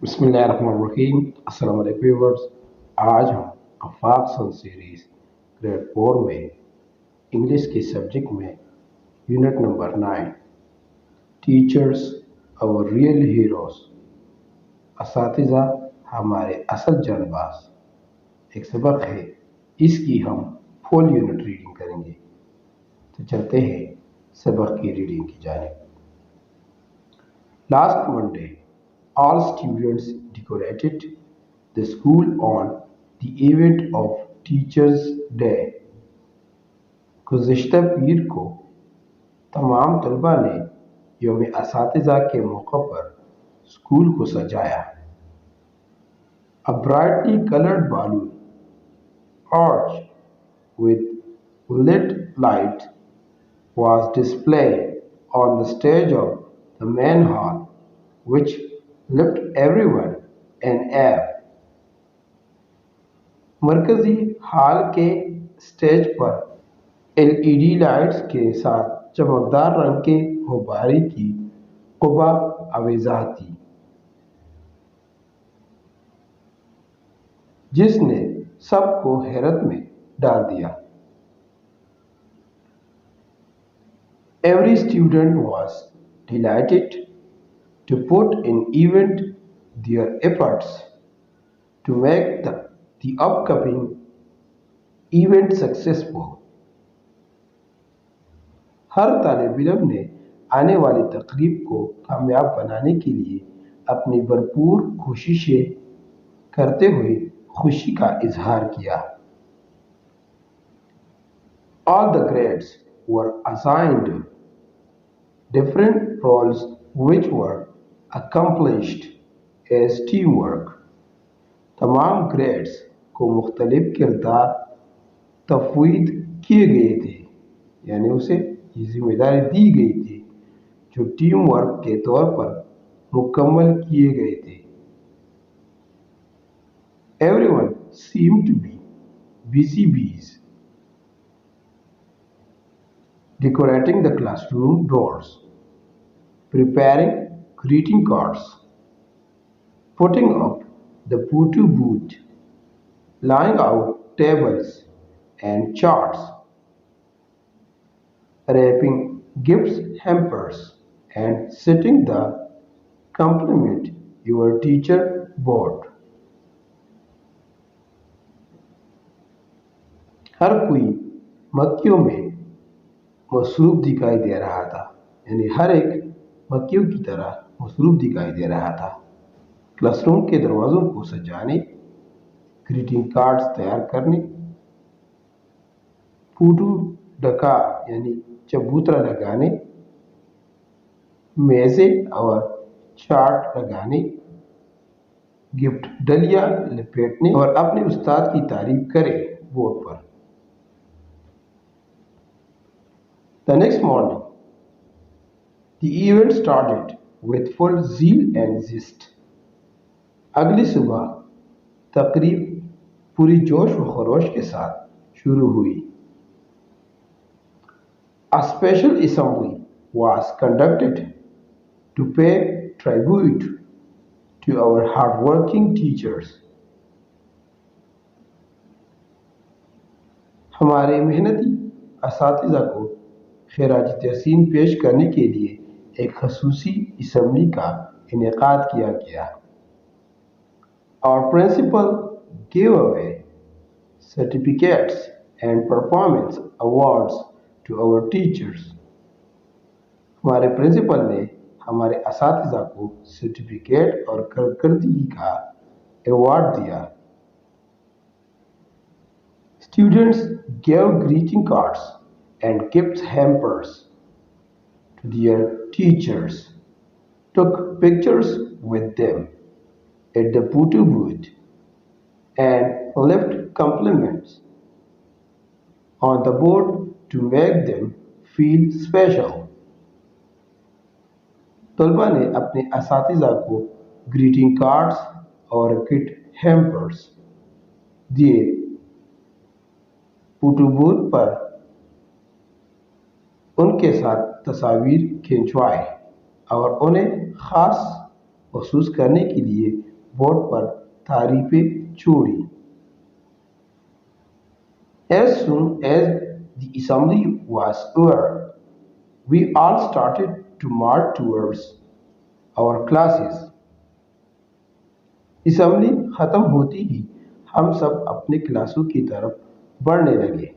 बिस्मिल्लाहिर्रहमानिर्रहीम। अस्सलाम वालेकुम व्यूअर्स। आज हम अफाक सन सीरीज ग्रेड 4 में इंग्लिश के सब्जेक्ट में यूनिट नंबर 9 टीचर्स और रियल हीरोज असातिज़ा हमारे असल जानबाज एक सबक है। इसकी हम फुल यूनिट रीडिंग करेंगे। तो चलते हैं सबक की रीडिंग की जानिब। Last Monday, all students decorated the school on the event of Teachers' Day. गुज़िश्ता पीर को तमाम तलबा ने यौम असातिज़ा के मौके पर स्कूल को सजाया। A brightly colored balloon arch with lit light was displayed on the stage of the main hall, which left everyone in awe. मरकजी हॉल के स्टेज पर एलईडी लाइट्स के साथ चमकदार रंग के गुब्बारे की कुबा आवेज़ा थी, जिसने सबको हैरत में डाल दिया। Every student was delighted to put in event their efforts to make the upcoming event successful. हर तालिब इल्म ने आने वाली तकरीब को कामयाब बनाने के लिए अपनी भरपूर कोशिशें करते हुए खुशी का इजहार किया। All the grades were assigned different roles which were accomplished as teamwork. तमाम ग्रेड्स को मुख्तलिफ किरदार तफवीद किए गए थे, यानी उसे ये जिम्मेदारी दी गई थी जो टीम वर्क के तौर पर मुकम्मल किए गए थे। Everyone seemed to be busy bees, decorating the classroom doors, preparing greeting cards, putting up the photo booth, laying out tables and charts, wrapping gifts hampers, and setting the compliment your teacher board. हर कोई मक्खियों में मसरूफ दिखाई दे रहा था, यानी हर एक मक्खियों की तरह मसरूफ दिखाई दे रहा था। क्लासरूम के दरवाज़ों को सजाने, ग्रीटिंग कार्ड्स तैयार करने, फोटो डका यानी चबूतरा लगाने, मेज़ें और चार्ट लगाने, गिफ्ट डलिया लपेटने और अपने उस्ताद की तारीफ करें बोर्ड पर। The next morning, the event started with full zeal and zest. अगली सुबह तकरीब पूरी जोश व खरोश के साथ शुरू हुई। A special assembly was conducted to pay tribute to our hardworking teachers. हमारे मेहनती असातिज़ा को खिराज तहसीन पेश करने के लिए एक खसूसी असम्बली का इनेकाद किया गया। Our principal gave away certificates and performance awards to our teachers. हमारे प्रिंसिपल ने हमारे असातिज़ा को सर्टिफिकेट और कारकर्दगी का अवार्ड दिया। Students gave greeting cards and gift hampers to their teachers, took pictures with them at the photo booth, and left compliments on the board to make them feel special. तलबा ने अपने असातिज़ा को greeting cards और gift hampers दिए, photo booth पर उनके साथ तस्वीर खिंचवाए और उन्हें खास महसूस करने के लिए बोर्ड पर तारीफें छोड़ी। As soon as the assembly was over, we all started to march towards our classes. Assembly खत्म होती ही हम सब अपने क्लासों की तरफ बढ़ने लगे।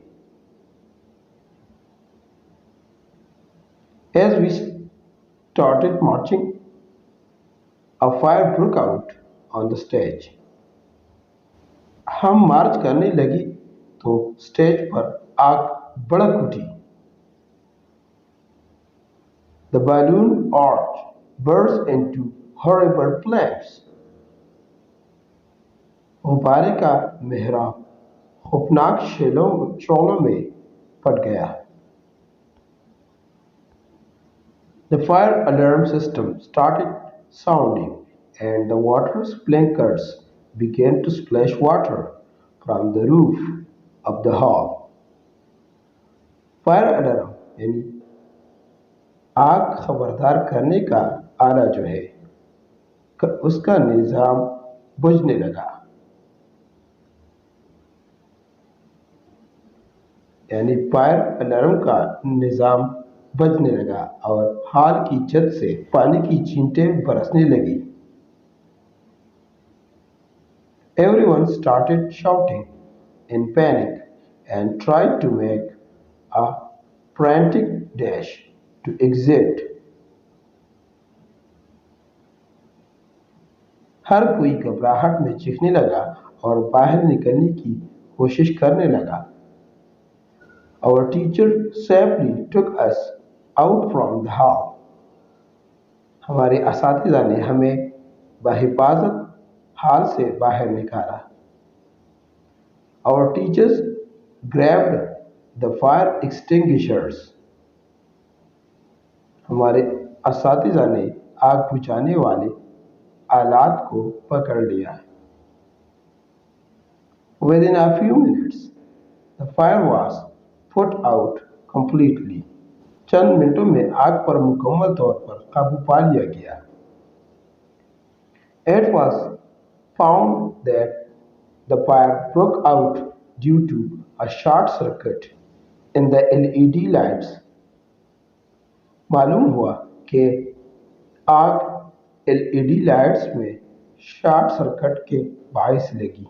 As we started marching, a fire broke out on the stage. हम मार्च करने लगे तो स्टेज पर आग भड़क उठी। The balloon arch burst into horrible flames. गुब्बारे का मेहराब खौफनाक शोलों में फट गया। The fire alarm system started sounding and the water sprinklers began to splash water from the roof of the hall. Fire alarm यानी आग खबरदार करने का आला जो है उसका निजाम बुझने लगा, यानी फायर अलार्म का निजाम बजने लगा और हॉल की छत से पानी की छींटें बरसने लगी। Everyone started shouting in panic and tried to make a frantic dash to exit. हर कोई घबराहट में चीखने लगा और बाहर निकलने की कोशिश करने लगा। Our teacher safely took us out from the hall. हमारे असातिज़ा ने हमें बहिफाजत हॉल से बाहर निकाला। Our teachers grabbed the fire extinguishers. हमारे असातिज़ा ने आग बुझाने वाले आलात को पकड़ लिया। Within a few minutes, the fire was put out completely. चंद मिनटों में आग पर मुकम्मल तौर पर काबू पा लिया गया। It was found that the fire broke out due to a short circuit in the LED lights. मालूम हुआ कि आग LED लाइट्स में शॉर्ट सर्किट के बायस लगी।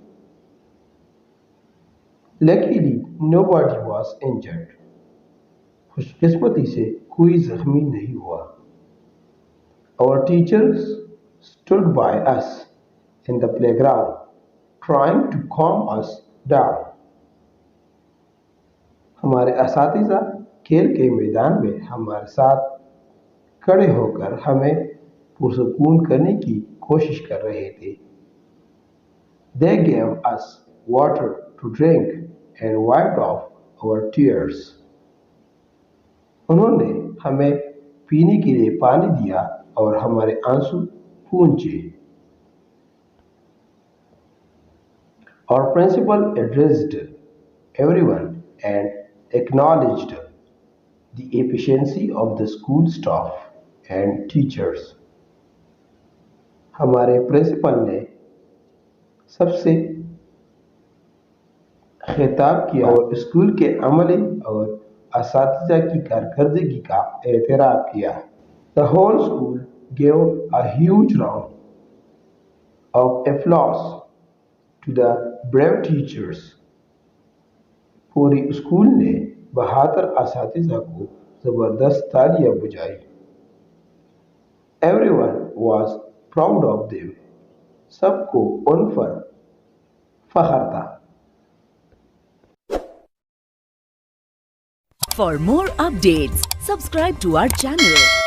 Luckily, nobody was injured. खुशकिस्मती से कोई जख्मी नहीं हुआ। Our teachers stood by us in the playground, trying to calm us down. हमारे असातिज़ा खेल के मैदान में हमारे साथ खड़े होकर हमें पुरसकून करने की कोशिश कर रहे थे। They gave us water to drink and wiped off our tears. उन्होंने हमें पीने के लिए पानी दिया और हमारे आंसू पूंछे। Our principal addressed everyone and acknowledged the efficiency of the school staff and teachers. हमारे प्रिंसिपल ने सबसे खिताब किया और स्कूल के अमले और असातिज़ा की कारकर्दगी का एतराफ़ किया। The whole school gave a huge round of applause to the brave teachers. पूरी स्कूल ने बहादुर असातिज़ा को ज़बरदस्त तालियां बजाई। Everyone was proud of them. सबको उन पर फख्र था। For more updates, subscribe to our channel.